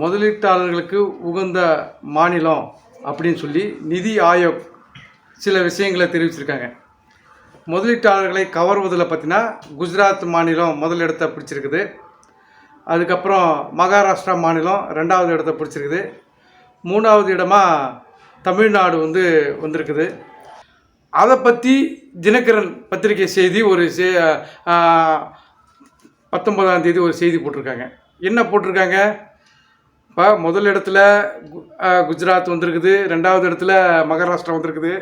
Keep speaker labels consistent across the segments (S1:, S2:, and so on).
S1: முதலீட்டாளர்களுக்கு உகந்த மாநிலம் அப்படின்னு சொல்லி நிதி ஆயோக் சில விஷயங்களை தெரிவிச்சிருக்காங்க. முதலீட்டாளர்களை கவர்வதில் பார்த்திங்கன்னா குஜராத் மாநிலம் முதல் இடத்தை பிடிச்சிருக்குது. அதுக்கப்புறம் மகாராஷ்டிரா மாநிலம் ரெண்டாவது இடத்தை பிடிச்சிருக்குது. மூணாவது இடமாக தமிழ்நாடு வந்திருக்குது. அதை பற்றி தினகரன் பத்திரிகை செய்தி ஒரு 19ஆம் தேதி ஒரு செய்தி போட்டிருக்காங்க. என்ன போட்டிருக்காங்க? இப்போ முதல் இடத்துல குஜராத் வந்திருக்குது, ரெண்டாவது இடத்துல மகாராஷ்டிரா வந்திருக்குது,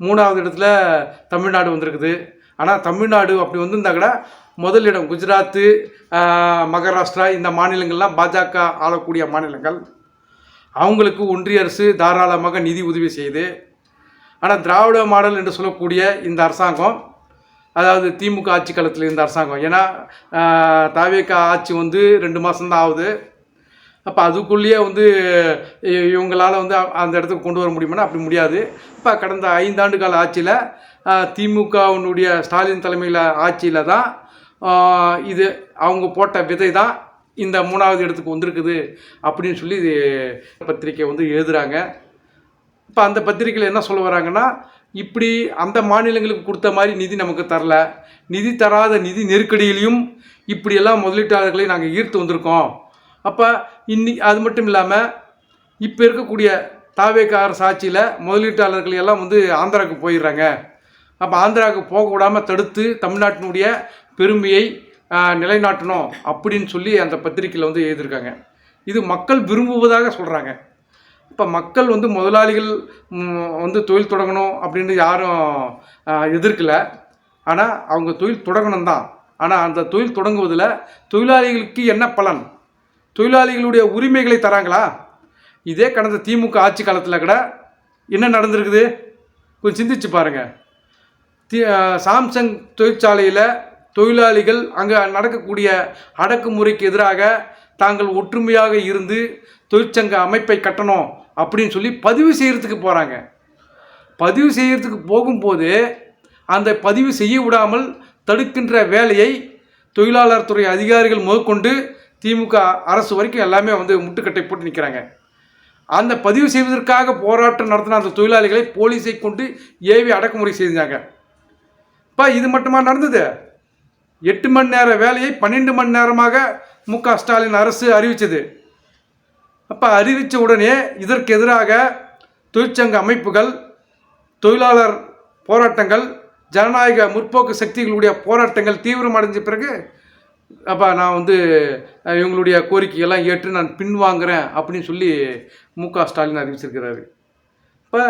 S1: மூணாவது இடத்துல தமிழ்நாடு வந்திருக்குது. ஆனால் தமிழ்நாடு அப்படி வந்திருந்தா கூட முதல் இடம் குஜராத்து, மகாராஷ்டிரா இந்த மாநிலங்கள்லாம் பாஜக ஆளக்கூடிய மாநிலங்கள். அவங்களுக்கு ஒன்றிய அரசு தாராளமாக நிதி உதவி செய்யுது. ஆனால் திராவிட மாடல் என்று சொல்லக்கூடிய இந்த அரசாங்கம், அதாவது திமுக ஆட்சி காலத்தில் இருந்த அரசாங்கம், ஏன்னா தாவேக ஆட்சி 2 மாதம்தான் ஆகுது. அப்போ அதுக்குள்ளேயே இவங்களால் அந்த இடத்துக்கு கொண்டு வர முடியுமானா அப்படி முடியாது. இப்போ கடந்த 5 ஆண்டு கால ஆட்சியில் திமுகவினுடைய ஸ்டாலின் தலைமையில் ஆட்சியில் தான் இது அவங்க போட்ட விதை தான் இந்த 3வது இடத்துக்கு வந்திருக்குது அப்படின்னு சொல்லி பத்திரிக்கை எழுதுகிறாங்க. இப்போ அந்த பத்திரிக்கையில் என்ன சொல்ல வராங்கன்னா, இப்படி அந்த மாநிலங்களுக்கு கொடுத்த மாதிரி நிதி நமக்கு தரல, நிதி தராத நிதி நெருக்கடியிலையும் இப்படியெல்லாம் முதலீட்டாளர்களை நாங்கள் ஈர்த்து வந்திருக்கோம். அப்போ அது மட்டும் இல்லாமல் இப்போ இருக்கக்கூடிய தாவேக அரசு ஆட்சியில் முதலீட்டாளர்கள் எல்லாம் ஆந்திராவுக்கு போயிடுறாங்க. அப்போ ஆந்திராவுக்கு போக விடாமல் தடுத்து தமிழ்நாட்டினுடைய பெருமையை நிலைநாட்டணும் அப்படின்னு சொல்லி அந்த பத்திரிக்கையில் எழுதியிருக்காங்க. இது மக்கள் விரும்புவதாக சொல்கிறாங்க. இப்போ மக்கள் முதலாளிகள் தொழில் தொடங்கணும் அப்படின்னு யாரும் எதிர்க்கலை. ஆனால் அவங்க தொழில் தொடங்கணும் தான். ஆனால் அந்த தொழில் தொடங்குவதில் தொழிலாளிகளுக்கு என்ன பலன்? தொழிலாளிகளுடைய உரிமைகளை தராங்களா? இதே கடந்த திமுக ஆட்சி காலத்தில் கூட என்ன நடந்திருக்குது கொஞ்சம் சிந்திச்சு பாருங்கள். சாம்சங் தொழிற்சாலையில் தொழிலாளிகள் அங்கே நடக்கக்கூடிய அடக்குமுறைக்கு எதிராக தாங்கள் ஒற்றுமையாக இருந்து தொழிற்சங்க அமைப்பை கட்டணும் அப்படின்னு சொல்லி பதிவு செய்கிறதுக்கு போகிறாங்க. பதிவு செய்கிறதுக்கு போகும்போது அந்த பதிவு செய்ய விடாமல் தடுக்கின்ற வேலையை தொழிலாளர் துறை அதிகாரிகள் முதற்கொண்டு திமுக அரசு வரைக்கும் எல்லாமே முட்டுக்கட்டை போட்டு நிற்கிறாங்க. அந்த பதிவு செய்வதற்காக போராட்டம் நடத்தின அந்த தொழிலாளிகளை போலீஸை கொண்டு ஏவி அடக்குமுறை செஞ்சாங்க. இப்போ இது மட்டுமா நடந்தது? 8 மணி நேர வேலையை 12 மணி நேரமாக மு.க. ஸ்டாலின் அரசு அறிவித்தது. அப்போ அறிவித்த உடனே இதற்கு எதிராக தொழிற்சங்க அமைப்புகள், தொழிலாளர் போராட்டங்கள், ஜனநாயக முற்போக்கு சக்திகளுடைய போராட்டங்கள் தீவிரமடைஞ்ச பிறகு அப்போ நான் இவங்களுடைய கோரிக்கையெல்லாம் ஏற்று நான் பின்வாங்குறேன் அப்படின்னு சொல்லி மு.க. ஸ்டாலின் அறிவிச்சிருக்கிறாரு. இப்போ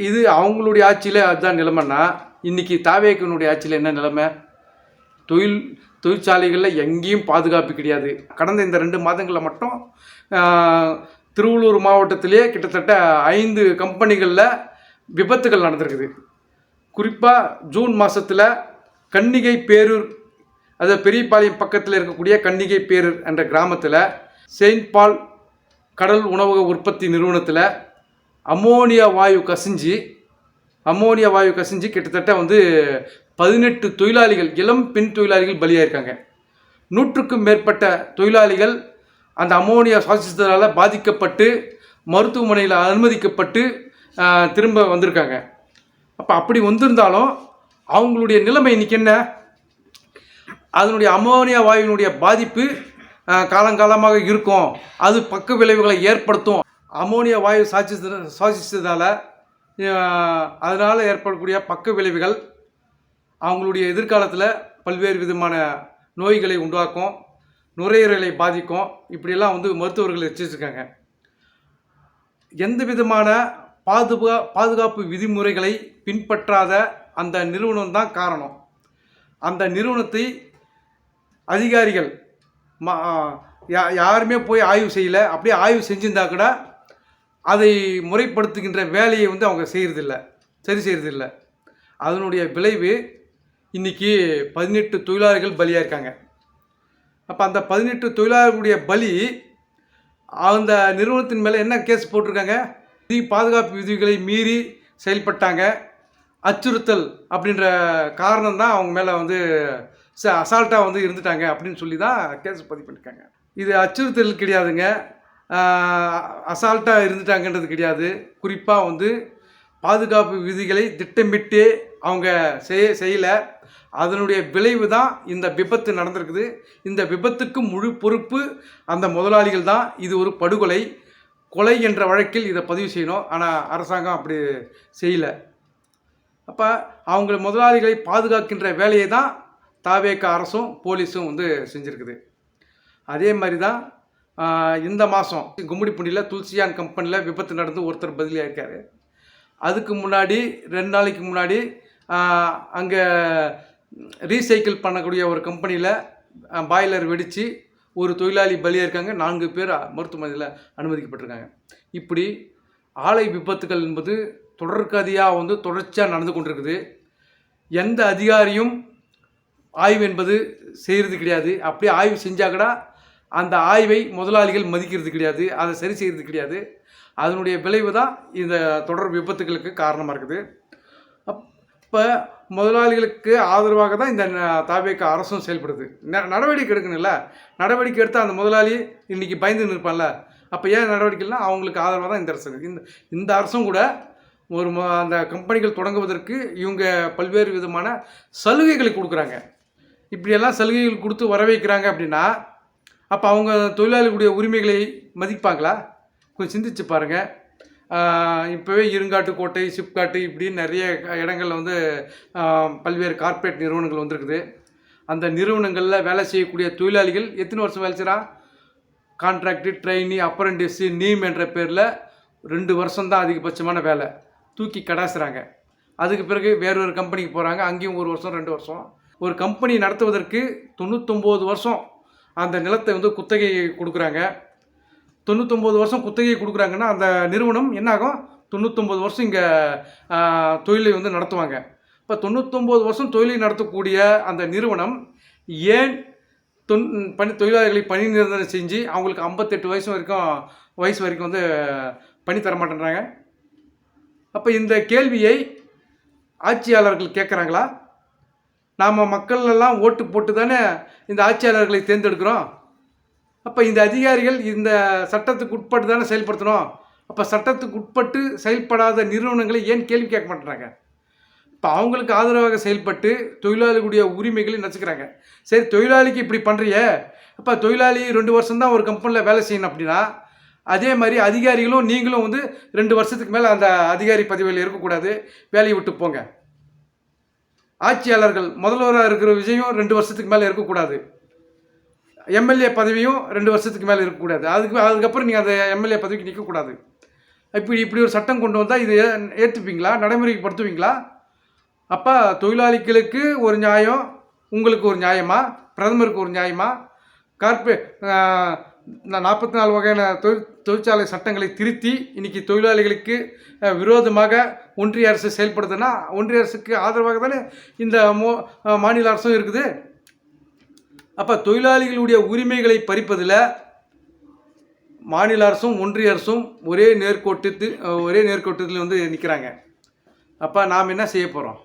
S1: இது அவங்களுடைய ஆட்சியில் அதுதான் நிலைமைன்னா, இன்றைக்கி தாவேகனுடைய ஆட்சியில் என்ன நிலைமை? தொழிற்சாலைகளில் எங்கேயும் பாதுகாப்பு கிடையாது. கடந்த இந்த 2 மாதங்களில் மட்டும் திருவள்ளூர் மாவட்டத்திலே கிட்டத்தட்ட 5 கம்பெனிகளில் விபத்துகள் நடந்திருக்குது. குறிப்பாக ஜூன் மாதத்தில் கன்னிகை பேரூர், அதாவது பெரியபாளையம் பக்கத்தில் இருக்கக்கூடிய கன்னிகை பேரூர் என்ற கிராமத்தில் செயின்ட் பால் கடல் உணவக உற்பத்தி நிறுவனத்தில் அமோனியா வாயு கசிஞ்சு கிட்டத்தட்ட 18 தொழிலாளிகள், இளம் பெண் தொழிலாளிகள் பலியாயிருக்காங்க. 100க்கும் மேற்பட்ட தொழிலாளிகள் அந்த அமோனியா சுவாசித்ததால் பாதிக்கப்பட்டு மருத்துவமனையில் அனுமதிக்கப்பட்டு திரும்ப வந்திருக்காங்க. அப்போ அப்படி வந்திருந்தாலும் அவங்களுடைய நிலைமை இன்றைக்கி என்ன? அதனுடைய அமோனியா வாயுவினுடைய பாதிப்பு காலங்காலமாக இருக்கும். அது பக்க விளைவுகளை ஏற்படுத்தும். அமோனியா வாயு சுவாசித்ததால் அதனால் ஏற்படக்கூடிய பக்க விளைவுகள் அவங்களுடைய எதிர்காலத்தில் பல்வேறு விதமான நோய்களை உண்டாக்கும், நுரையீரலை பாதிக்கும். இப்படியெல்லாம் மருத்துவர்கள் எச்சரிச்சிருக்காங்க. எந்த விதமான பாதுகாப்பு விதிமுறைகளை பின்பற்றாத அந்த நிறுவனம் தான் காரணம். அந்த நிறுவனத்தை அதிகாரிகள் யாருமே போய் ஆய்வு செய்யலை. அப்படியே ஆய்வு செஞ்சிருந்தா கூட அதை முறைப்படுத்துகின்ற வேலையை அவங்க சரி செய்கிறதில்லை. அதனுடைய விளைவு இன்றைக்கி 18 தொழிலாளிகள் பலியாக இருக்காங்க. அப்போ அந்த 18 தொழிலாளர்களுடைய பலி அந்த நிறுவனத்தின் மேலே என்ன கேஸ் போட்டிருக்காங்க? பாதுகாப்பு விதிகளை மீறி செயல்பட்டாங்க, அச்சுறுத்தல் அப்படின்ற காரணம் தான் அவங்க மேலே அசால்ட்டாக இருந்துட்டாங்க அப்படின்னு சொல்லி தான் கேஸ் பதிவு பண்ணியிருக்காங்க. இது அச்சுறுத்தல் கிடையாதுங்க. அசால்ட்டாக இருந்துட்டாங்கன்றது கிடையாது. குறிப்பாக வந்து பாதுகாப்பு விதிகளை திட்டமிட்டே அவங்க செய்யலை. அதனுடைய விளைவு தான் இந்த விபத்து நடந்திருக்குது. இந்த விபத்துக்கு முழு பொறுப்பு அந்த முதலாளிகள் தான். இது ஒரு படுகொலை, கொலை என்ற வழக்கில் இதை பதிவு செய்யணும். ஆனால் அரசாங்கம் அப்படி செய்யலை. அப்போ அவங்கள முதலாளிகளை பாதுகாக்கின்ற வேலையை தான் தாவேக அரசும் போலீஸும் வந்து செஞ்சுருக்குது. அதே மாதிரி தான் இந்த மாதம் கும்மிடிப்பூண்டியில் துல்சியான் கம்பெனியில் விபத்து நடந்து ஒருத்தர் பதிலியாயிருக்காரு. அதுக்கு முன்னாடி 2 நாளைக்கு முன்னாடி அங்கே ரீசைக்கிள் பண்ணக்கூடிய ஒரு கம்பெனியில் பாய்லர் வெடித்து ஒரு தொழிலாளி பலியாயிருக்காங்க. 4 பேர் மருத்துவமனையில் அனுமதிக்கப்பட்டிருக்காங்க. இப்படி ஆலை விபத்துகள் என்பது தொடர்கதியாக வந்து தொடர்ச்சியாக நடந்து கொண்டிருக்குது. எந்த அதிகாரியும் ஆய்வு என்பது செய்கிறது கிடையாது. அப்படியே ஆய்வு செஞ்சால் கூட அந்த ஆய்வை முதலாளிகள் மதிக்கிறது கிடையாது, அதை சரி செய்கிறது கிடையாது. அதனுடைய விளைவு தான் இந்த தொடர் விபத்துகளுக்கு காரணமாக இருக்குது. இப்போ முதலாளிகளுக்கு ஆதரவாக தான் இந்த தாவேக அரசும் செயல்படுது. நடவடிக்கை எடுக்கணும்ல. நடவடிக்கை எடுத்தால் அந்த முதலாளி இன்றைக்கி பயந்து நிற்பான்ல. அப்போ ஏன் நடவடிக்கை இல்லைனா அவங்களுக்கு ஆதரவாக தான் இந்த அரசு. இந்த அரசும் கூட ஒரு அந்த கம்பெனிகள் தொடங்குவதற்கு இவங்க பல்வேறு விதமான சலுகைகளை கொடுக்குறாங்க. இப்படியெல்லாம் சலுகைகள் கொடுத்து வர வைக்கிறாங்க அப்படின்னா அப்போ அவங்க தொழிலாளிகளுடைய உரிமைகளை மதிப்பாங்களா? கொஞ்சம் சிந்திச்சு பாருங்கள். இப்போவே இருங்காட்டுக்கோட்டை, சிப்காட்டு இப்படின்னு நிறைய இடங்களில் வந்து பல்வேறு கார்ப்பரேட் நிறுவனங்கள் வந்திருக்குது. அந்த நிறுவனங்களில் வேலை செய்யக்கூடிய தொழிலாளிகள் எத்தனை வருஷம் வேலை செய்கிறான்? கான்ட்ராக்டு, ட்ரெயினி, அப்ரண்டிஸு, நீம் என்ற பேரில் 2 வருஷம்தான் அதிகபட்சமான வேலை. தூக்கி கடாசுறாங்க. அதுக்கு பிறகு வேறொரு கம்பெனிக்கு போகிறாங்க. அங்கேயும் 1 வருஷம் 2 வருஷம். ஒரு கம்பெனி நடத்துவதற்கு 99 வருஷம் அந்த நிலத்தை வந்து குத்தகை கொடுக்குறாங்க. 99 வருஷம் குத்தகை கொடுக்குறாங்கன்னா அந்த நிறுவனம் என்னாகும்? 99 வருஷம் இங்கே தொழிலை வந்து நடத்துவாங்க. இப்போ 99 வருஷம் தொழிலை நடத்தக்கூடிய அந்த நிறுவனம் ஏன் தொழிலாளிகளை பணி நிரந்தரம் செஞ்சு அவங்களுக்கு 58 வயசு வரைக்கும் வந்து பணி தர மாட்டேன்றாங்க? அப்போ இந்த கேள்வியை ஆட்சியாளர்கள் கேட்குறாங்களா? நாம் மக்கள் எல்லாம் ஓட்டு போட்டு தானே இந்த ஆட்சியாளர்களை தேர்ந்தெடுக்கிறோம். அப்போ இந்த அதிகாரிகள் இந்த சட்டத்துக்கு உட்பட்டு தானே செயல்படுத்தணும். அப்போ சட்டத்துக்கு உட்பட்டு செயல்படாத நிறுவனங்களை ஏன் கேள்வி கேட்க மாட்டேறாங்க? இப்போ அவங்களுக்கு ஆதரவாக செயல்பட்டு தொழிலாளிகளுடைய உரிமைகளை நச்சுக்கிறாங்க. சரி, தொழிலாளிக்கு இப்படி பண்ணுறிய, அப்போ தொழிலாளி 2 வருஷம்தான் ஒரு கம்பெனியில் வேலை செய்யணும் அப்படின்னா அதே மாதிரி அதிகாரிகளும் நீங்களும் வந்து 2 வருஷத்துக்கு மேலே அந்த அதிகாரி பதவியில் இருக்கக்கூடாது, வேலையை விட்டு போங்க. ஆட்சியாளர்கள் முதல்வராக இருக்கிற விஜயும் 2 வருஷத்துக்கு மேலே இருக்கக்கூடாது. எம்எல்ஏ பதவியும் 2 வருஷத்துக்கு மேலே இருக்கக்கூடாது. அதுக்கப்புறம் நீங்கள் அந்த எம்எல்ஏ பதவிக்கு நிற்கக்கூடாது. இப்படி ஒரு சட்டம் கொண்டு வந்தால் இதை ஏற்றுப்பீங்களா? நடைமுறைப்படுத்துவீங்களா? அப்போ தொழிலாளிகளுக்கு ஒரு நியாயம், உங்களுக்கு ஒரு நியாயமா? பிரதமருக்கு ஒரு நியாயமா? 44 வகையான தொழிற்சாலை சட்டங்களை திருத்தி இன்றைக்கி தொழிலாளிகளுக்கு விரோதமாக ஒன்றிய அரசு செயல்படுதுன்னா ஒன்றிய அரசுக்கு ஆதரவாக தானே இந்த மாநில அரசும் இருக்குது. அப்போ தொழிலாளிகளுடைய உரிமைகளை பறிப்பதில் மாநில அரசும் ஒன்றிய அரசும் ஒரே நேர்கோட்டத்தில் வந்து நிற்கிறாங்க. அப்போ நாம் என்ன செய்ய போகிறோம்?